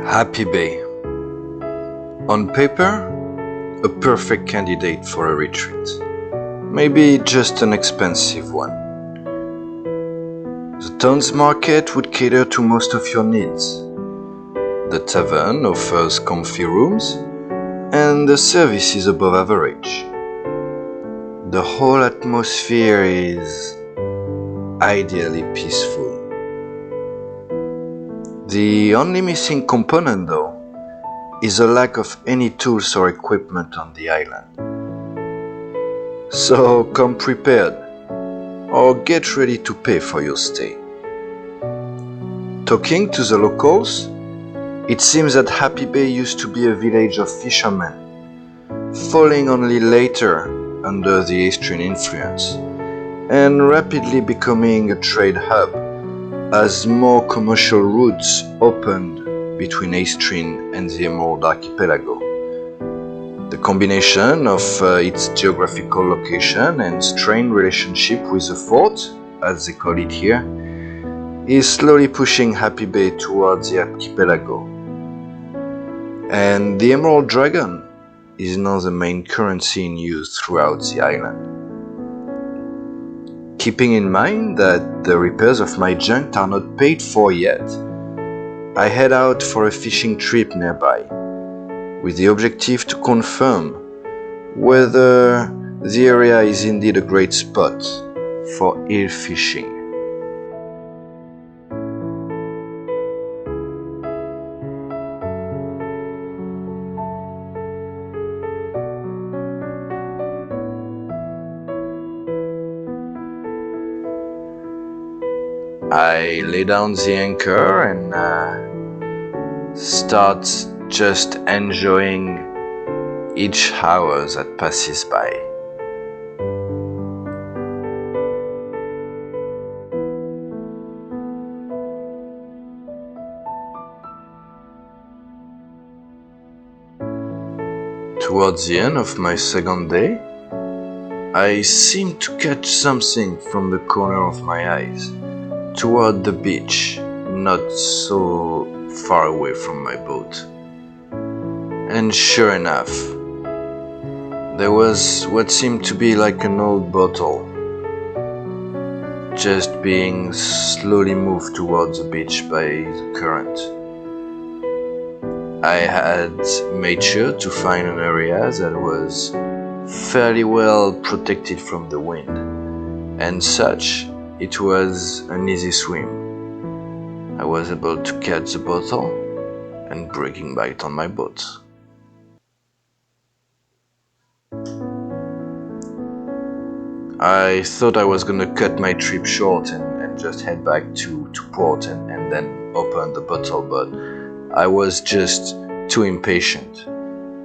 Happy Bay. On paper, a perfect candidate for a retreat. Maybe just an expensive one. The town's market would cater to most of your needs. The tavern offers comfy rooms, and the service is above average. The whole atmosphere is ideally peaceful. The only missing component, though, is a lack of any tools or equipment on the island. So come prepared, or get ready to pay for your stay. Talking to the locals, it seems that Happy Bay used to be a village of fishermen, falling only later under the Eastern influence, and rapidly becoming a trade hub as more commercial routes opened between Eastern and the Emerald Archipelago. The combination of its geographical location and strained relationship with the fort, as they call it here, is slowly pushing Happy Bay towards the archipelago. And the Emerald Dragon is now the main currency in use throughout the island. Keeping in mind that the repairs of my junk are not paid for yet, I head out for a fishing trip nearby, with the objective to confirm whether the area is indeed a great spot for eel fishing. I lay down the anchor and start just enjoying each hour that passes by. Towards the end of my second day, I seem to catch something from the corner of my eyes toward the beach, not so far away from my boat. And sure enough, there was what seemed to be like an old bottle, just being slowly moved towards the beach by the current. I had made sure to find an area that was fairly well protected from the wind, and such it was an easy swim. I was able to catch the bottle and bring back it on my boat. I thought I was gonna cut my trip short and just head back to port and then open the bottle, but I was just too impatient,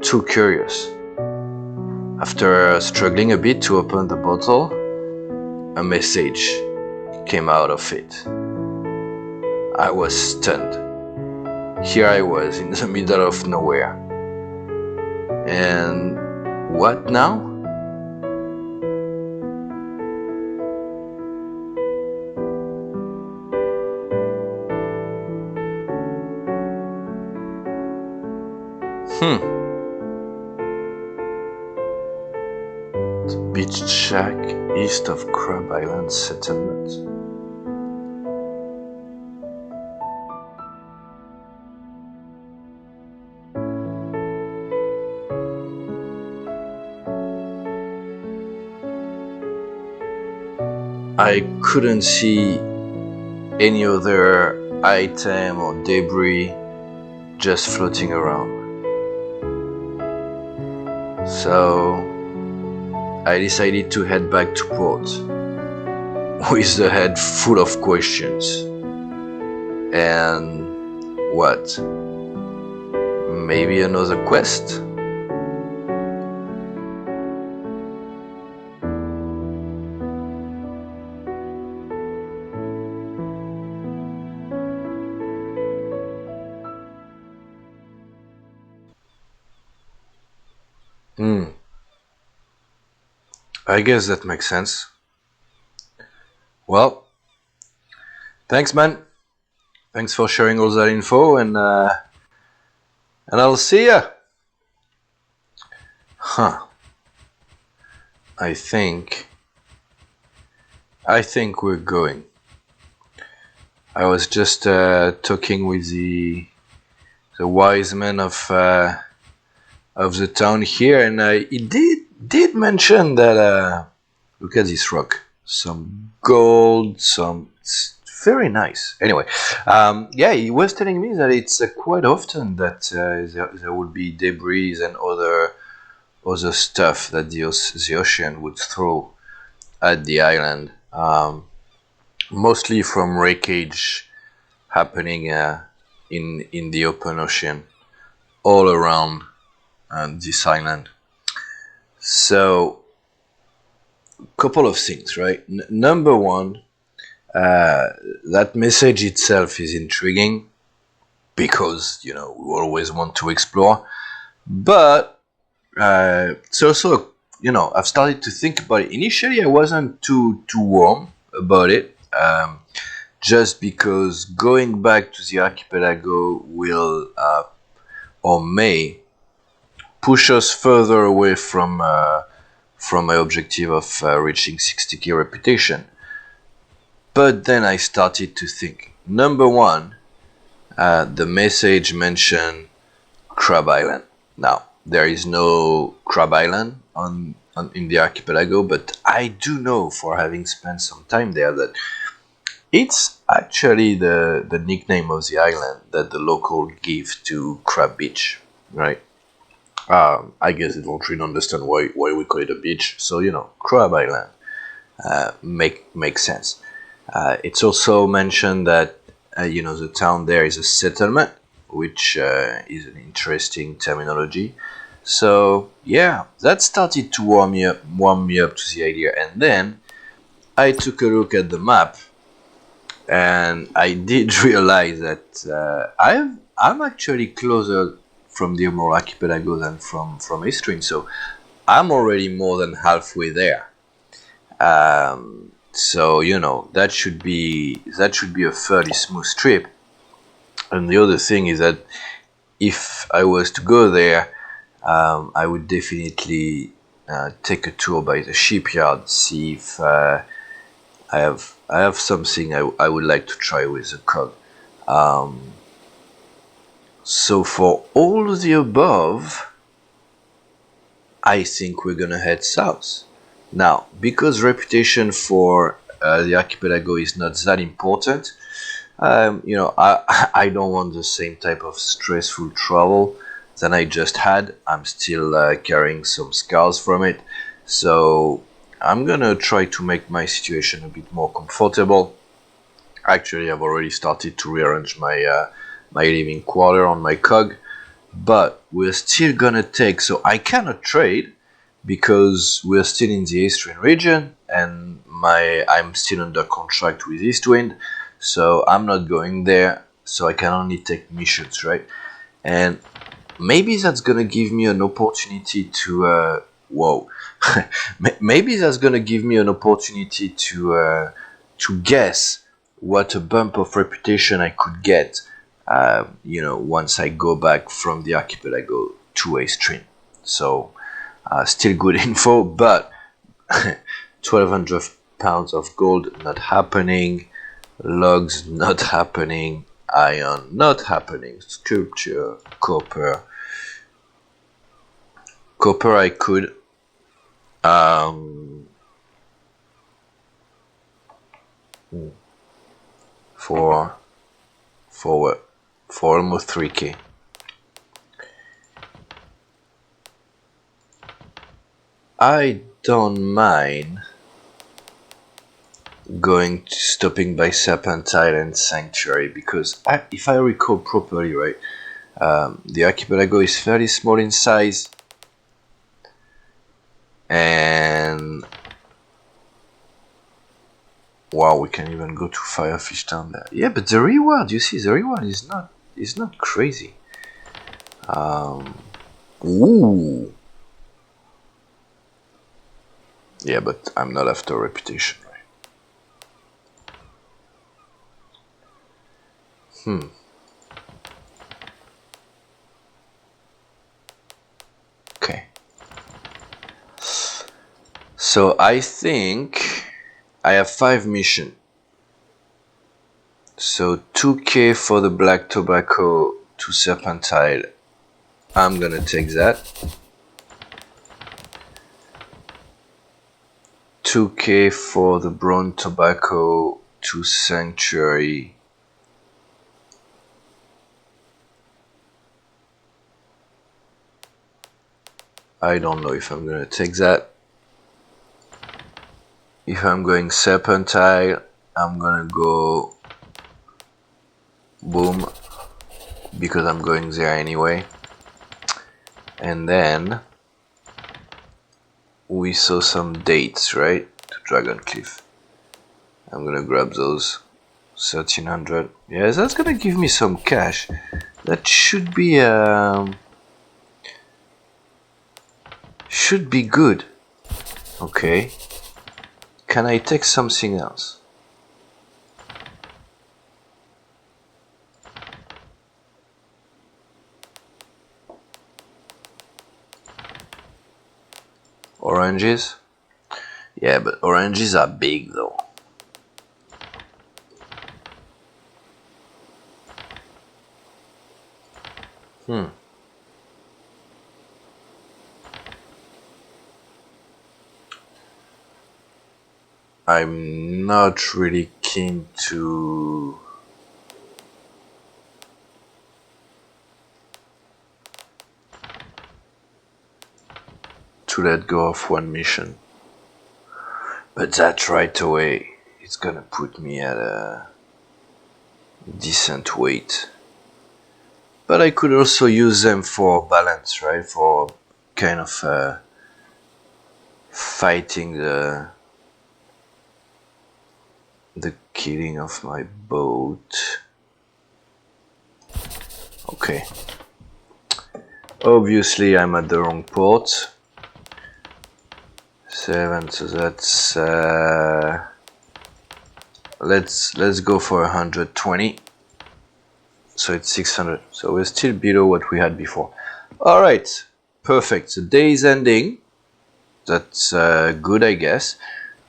too curious. After struggling a bit to open the bottle, a message came out of it. I was stunned. Here I was in the middle of nowhere. And what now? The beach shack east of Crab Island settlement. I couldn't see any other item or debris just floating around. So I decided to head back to port with the head full of questions. And what? Maybe another quest? I guess that makes sense. Well, thanks, man. Thanks for sharing all that info, and and I'll see ya. Huh. I think we're going. I was just talking with the wise man of the town here, and he did mention that look at this rock, some gold, it's very nice. Anyway, yeah, he was telling me that it's quite often that there would be debris and other stuff that the ocean would throw at the island, mostly from wreckage happening in the open ocean all around this island. So, couple of things, right? Number one, that message itself is intriguing because we always want to explore, but it's also I've started to think about it. Initially, I wasn't too warm about it, just because going back to the archipelago will or may push us further away from my objective of reaching 60k reputation. But then I started to think. Number one, the message mentioned Crab Island. Now, there is no Crab Island in the archipelago, but I do know, for having spent some time there, that it's actually the nickname of the island that the local give to Crab Beach, right? I guess they don't really understand why we call it a beach, so Crab Island makes sense. It's also mentioned that the town there is a settlement, which is an interesting terminology. So yeah, that started to warm me up to the idea, and then I took a look at the map, and I did realize that I'm actually closer from the Emerald Archipelago than from Eastring, so I'm already more than halfway there. So that should be a fairly smooth trip. And the other thing is that if I was to go there, I would definitely take a tour by the shipyard, see if I have something I would like to try with the cog. So for all the above, I think we're gonna head south. Now, because reputation for the archipelago is not that important, I don't want the same type of stressful travel than I just had. I'm still carrying some scars from it, so I'm gonna try to make my situation a bit more comfortable. Actually, I've already started to rearrange my living quarter on my cog, but we're still gonna take. So I cannot trade because we're still in the Eastern region, and I'm still under contract with Eastwind, so I'm not going there. So I can only take missions, right? And maybe that's gonna give me an opportunity to whoa, maybe that's gonna give me an opportunity to guess what a bump of reputation I could get, once I go back from the archipelago to a stream. So, still good info, but 1200 pounds of gold not happening, logs not happening, iron not happening, sculpture, copper I could. For what? For almost 3k. I don't mind stopping by Serpent Island Sanctuary, because if I recall properly, right, the archipelago is fairly small in size, and wow, we can even go to Firefish Town there. Yeah, but the reward, you see, the reward is not crazy. Ooh. Yeah, but I'm not after reputation, right? So I think I have 5 missions. So 2k for the black tobacco to Serpentine. I'm gonna take that. 2k for the brown tobacco to Sanctuary. I don't know if I'm gonna take that. If I'm going Serpentine, I'm gonna go boom, because I'm going there anyway. And then we saw some dates, right? To Dragon Cliff. I'm gonna grab those. 1300. Yes, that's gonna give me some cash. That should be good. Okay. Can I take something else? Oranges? Yeah, but oranges are big though. I'm not really keen to let go of one mission. But that right away, it's gonna put me at a decent weight. But I could also use them for balance, right? For kind of fighting the killing of my boat. Okay. Obviously, I'm at the wrong port. 7, so that's let's go for 120. So it's 600. So we're still below what we had before. All right, perfect. The day is ending. That's good, I guess.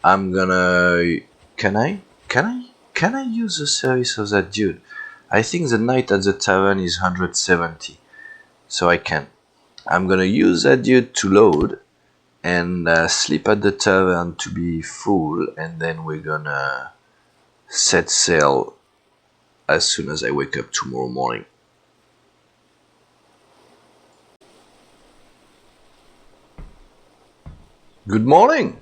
I'm gonna. Can I use the service of that dude? I think the night at the tavern is 170, so I can. I'm gonna use that dude to load and sleep at the tavern to be full, and then we're gonna set sail as soon as I wake up tomorrow morning. Good morning!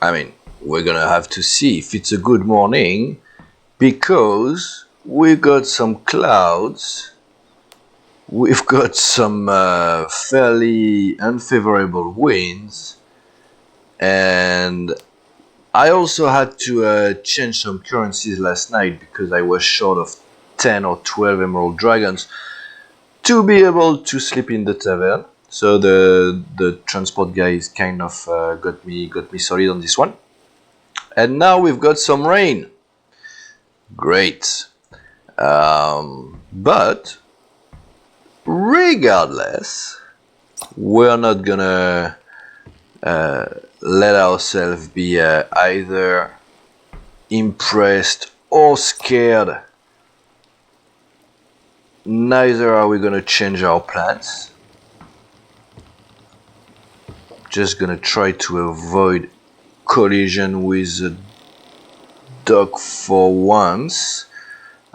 I mean, we're gonna have to see if it's a good morning, because we got some clouds, we've got some fairly unfavorable winds, and I also had to change some currencies last night because I was short of 10 or 12 emerald dragons to be able to sleep in the tavern. So the transport guys kind of got me solid on this one. And now we've got some rain. Great. But regardless, we're not gonna let ourselves be either impressed or scared. Neither are we gonna change our plans. Just gonna try to avoid collision with the dock for once.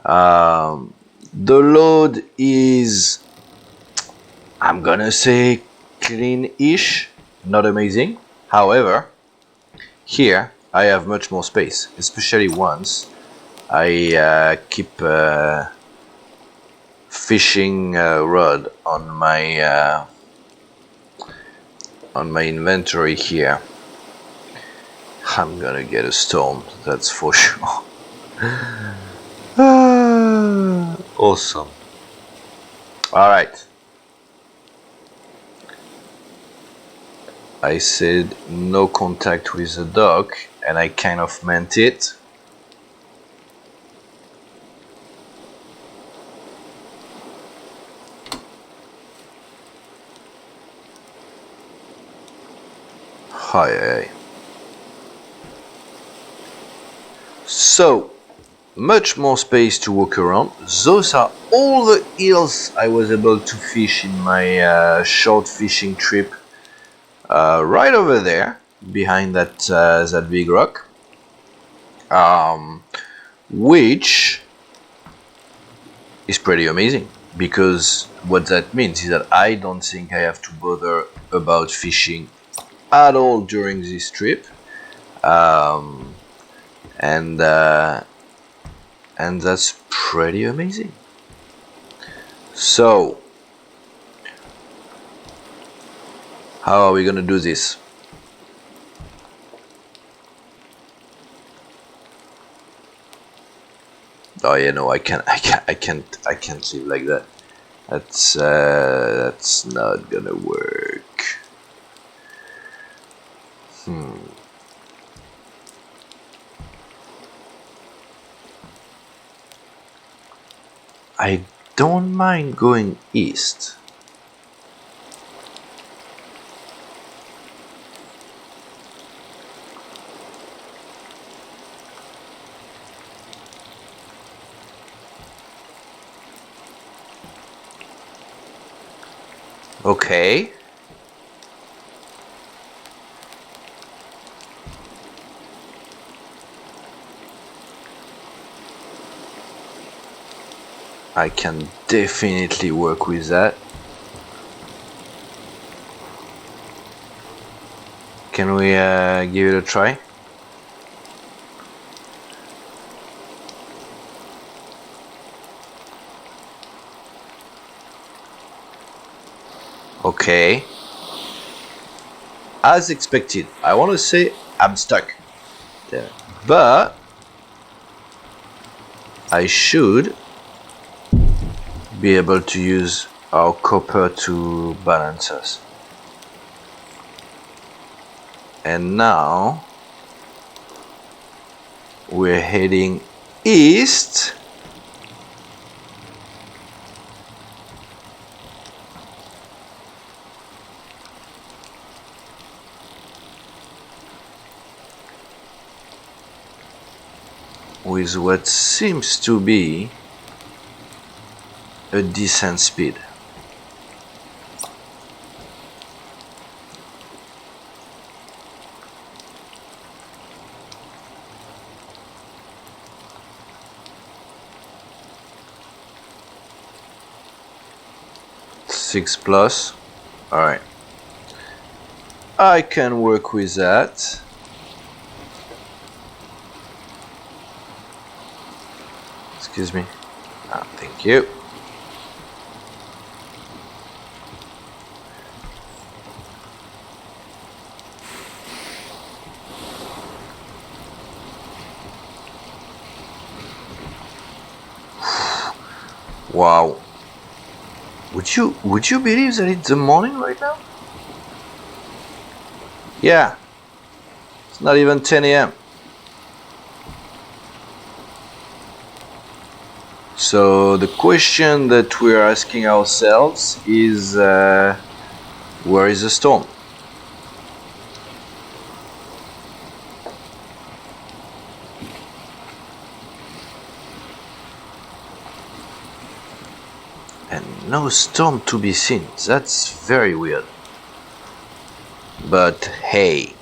The load is, I'm gonna say, clean-ish, not amazing. However, here I have much more space, especially once I keep fishing rod on my inventory here. I'm gonna get a storm, that's for sure. Awesome. Alright. I said no contact with the dock, and I kind of meant it. Hi. So, much more space to walk around. Those are all the hills I was able to fish in my short fishing trip. Right over there, behind that big rock, which is pretty amazing, because what that means is that I don't think I have to bother about fishing at all during this trip, and that's pretty amazing. So, how are we gonna do this? Oh yeah, no, I can't live like that. That's not gonna work. I don't mind going east. Okay. I can definitely work with that. Can we give it a try? Okay. As expected, I want to say I'm stuck there, but I should be able to use our copper to balance us. And now we're heading east. With what seems to be a decent speed. Six plus. Alright. I can work with that. Excuse me. Thank you. Wow. Would you believe that it's the morning right now? Yeah. It's not even 10 a.m. So the question that we're asking ourselves is, where is the storm? And no storm to be seen. That's very weird. But hey,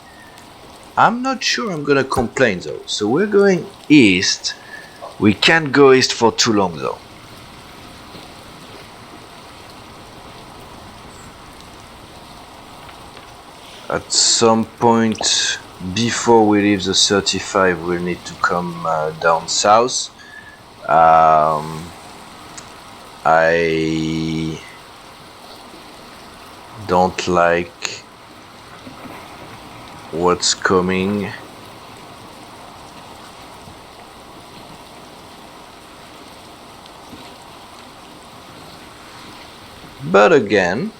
I'm not sure I'm gonna complain though. So we're going east. We can't go east for too long though. At some point before we leave the 35, we'll need to come down south. I don't like what's coming. But again,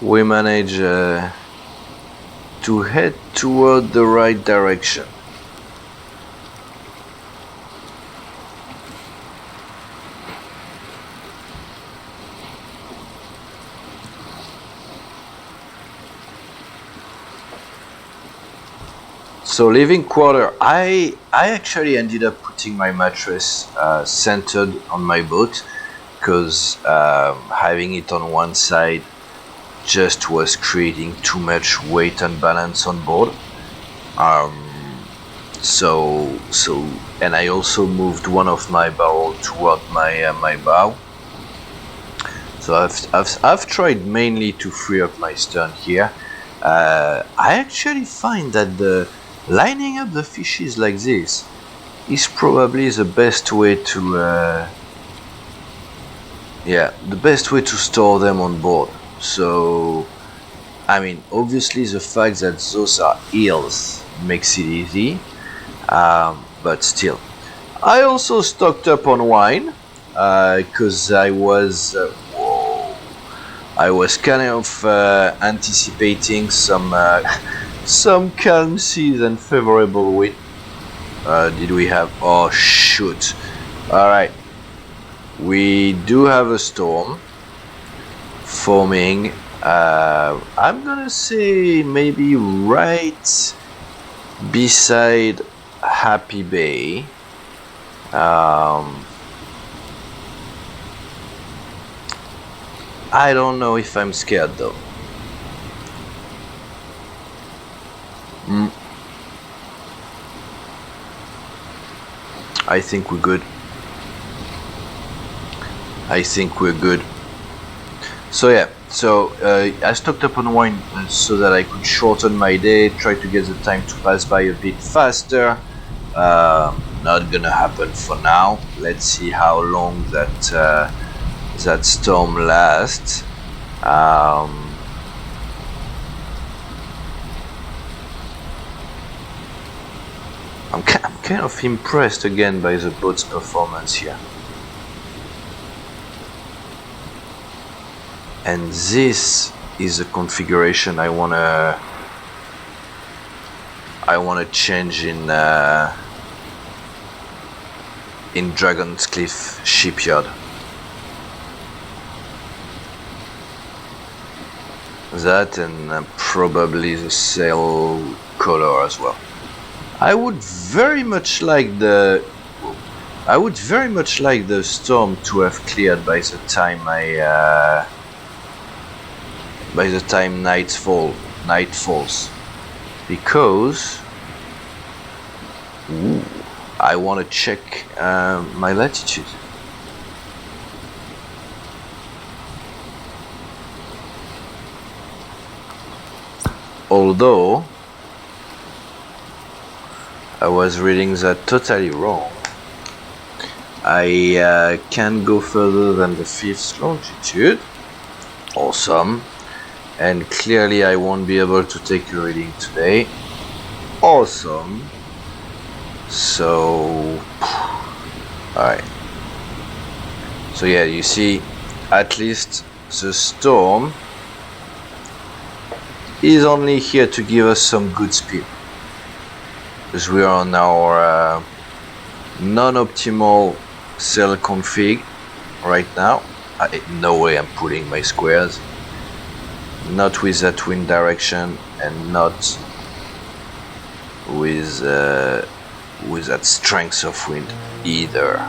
we manage to head toward the right direction. So living quarter, I actually ended up putting my mattress centered on my boat, because having it on one side just was creating too much weight and balance on board. So and I also moved one of my barrel toward my bow. So I've tried mainly to free up my stern here. I actually find that the lining up the fishes like this is probably the best way to the best way to store them on board. So I mean, obviously the fact that those are eels makes it easy, but still. I also stocked up on wine, because I was kind of anticipating some calm seas and favorable wind. Did we have? Oh shoot! All right, we do have a storm forming. I'm gonna say maybe right beside Happy Bay. I don't know if I'm scared though. I think we're good. So yeah, I stocked up on wine so that I could shorten my day, try to get the time to pass by a bit faster. Not gonna happen for now. Let's see how long that storm lasts. I'm kind of impressed again by the boat's performance here. And this is a configuration I wanna change in Dragon's Cliff shipyard. That and probably the sail color as well. I would very much like the storm to have cleared by the time night falls, because I want to check my latitude. Although I was reading that totally wrong. I can go further than the 5th longitude. Awesome. And clearly I won't be able to take a reading today. Awesome. So alright. So yeah, you see, at least the storm is only here to give us some good speed, because we are on our non-optimal sail config right now. No way I'm pulling my squares. Not with that wind direction, and not with that strength of wind either.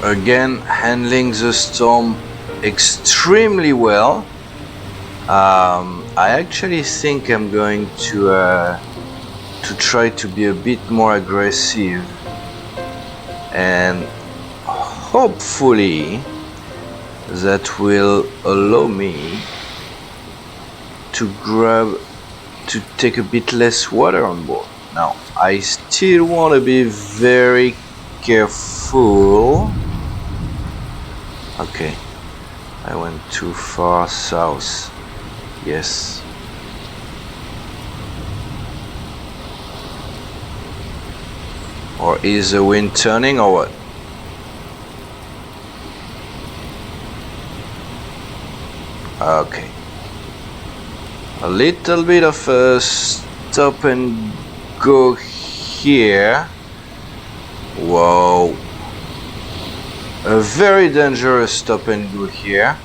Again, handling the storm extremely well. I actually think I'm going to try to be a bit more aggressive, and hopefully that will allow me to take a bit less water on board. Now, I still want to be very careful. Okay, I went too far south. Yes. Or is the wind turning or what? Okay. A little bit of a stop and go here. Whoa. A very dangerous stop and go here.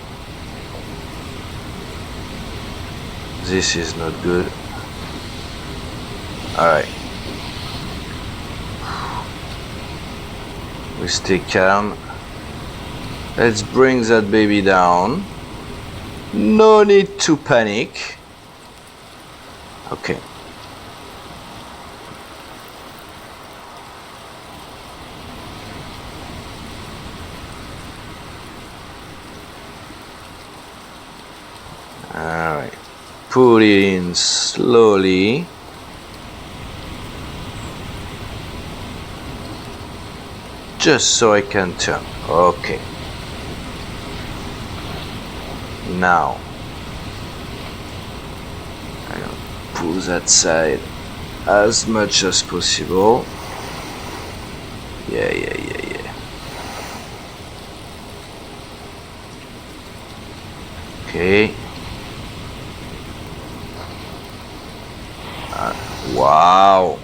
This is not good. Alright. We stay calm. Let's bring that baby down. No need to panic. Okay. Alright. Put it in slowly. Just so I can turn. Okay. Now I'm gonna pull that side as much as possible. Yeah. Okay. Wow.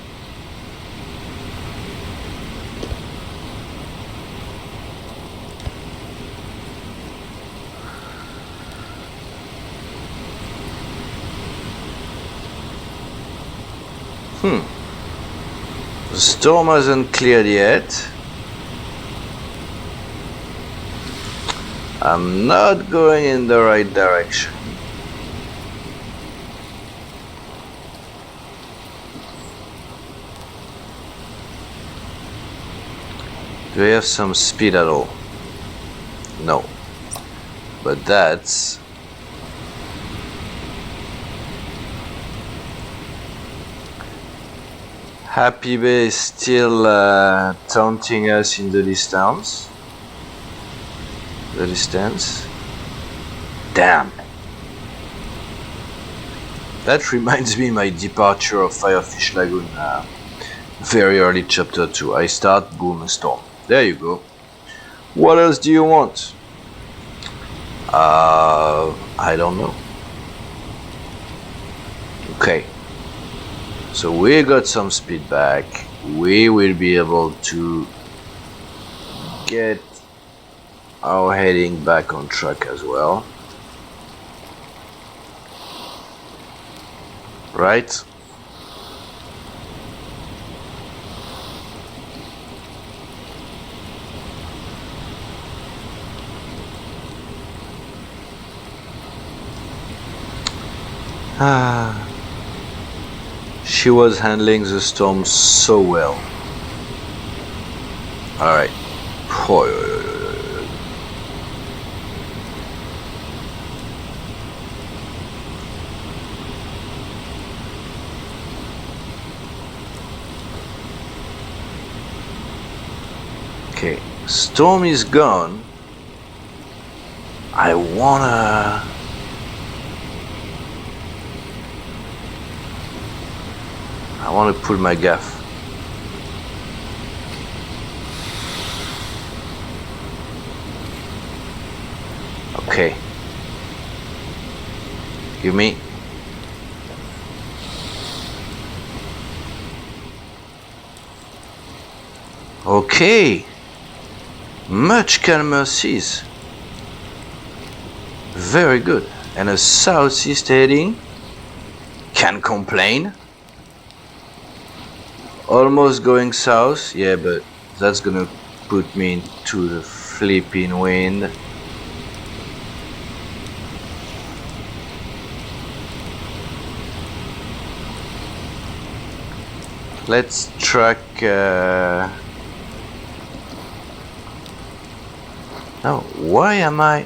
The storm hasn't cleared yet. I'm not going in the right direction. Do I have some speed at all? No. But that's... Happy Bay is still taunting us in the distance. Damn. That reminds me my departure of Firefish Lagoon. Very early chapter 2. I start, boom, a storm. There you go. What else do you want? I don't know. Okay. So we got some speed back. We will be able to get our heading back on track as well. Right? She was handling the storm so well. Alright. Okay, storm is gone. I wanna... pull my gaff. Okay. Give me. Okay. Much calmer seas. Very good. And a southeast heading. Can't complain. Almost going south. Yeah, but that's gonna put me into the flipping wind. Let's track. No, why am I?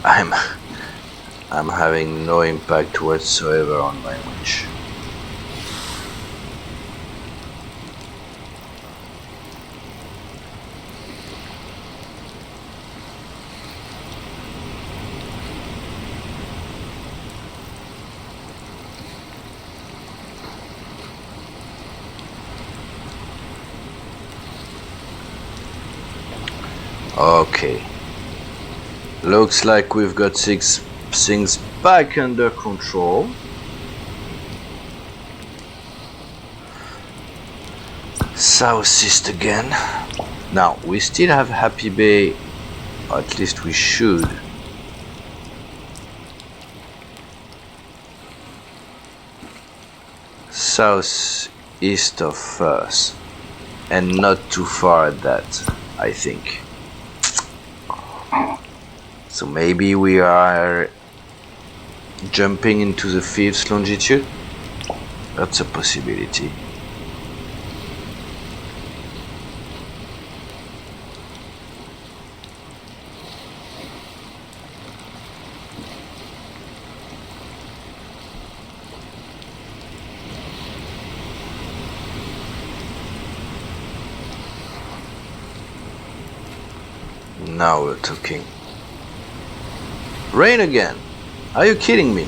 I'm having no impact whatsoever on my winch. Okay, looks like we've got things back under control. Southeast again. Now we still have Happy Bay, or at least we should. Southeast of us, and not too far at that, I think. So maybe we are jumping into the 5th longitude. That's a possibility. Now we're talking. Rain again? Are you kidding me?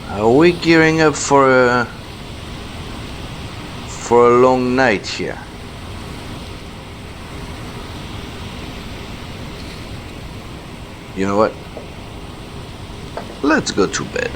Are we gearing up for a long night here? You know what? Let's go to bed.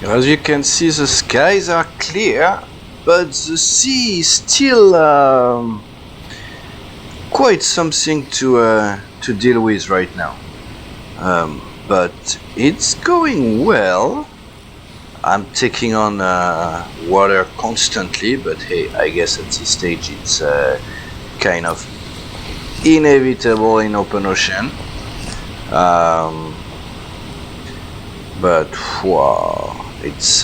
As you can see, the skies are clear, but the sea is still quite something to deal with right now. But it's going well. I'm taking on water constantly, but hey, I guess at this stage it's kind of inevitable in open ocean. But wow, it's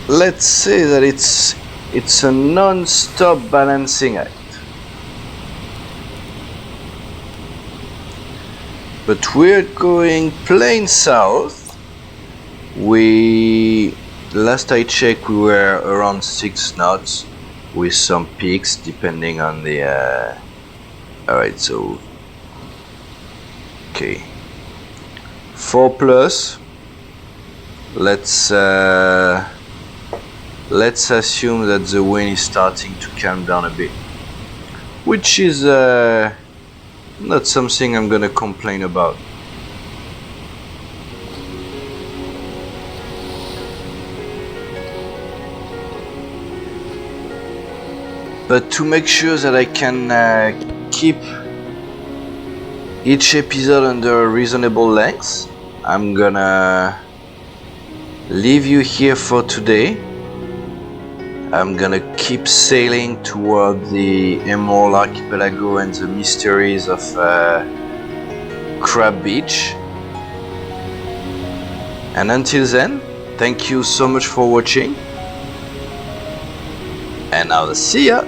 let's say that it's a non-stop balancing act. But we're going plain south. Last I checked, we were around 6 knots with some peaks depending on the alright, so okay, 4 plus. Let's assume that the wind is starting to calm down a bit, which is not something I'm gonna complain about. But to make sure that I can keep each episode under a reasonable length, I'm gonna leave you here for today. I'm gonna keep sailing toward the Emerald Archipelago and the mysteries of Crab Beach. And until then, thank you so much for watching, and I'll see ya!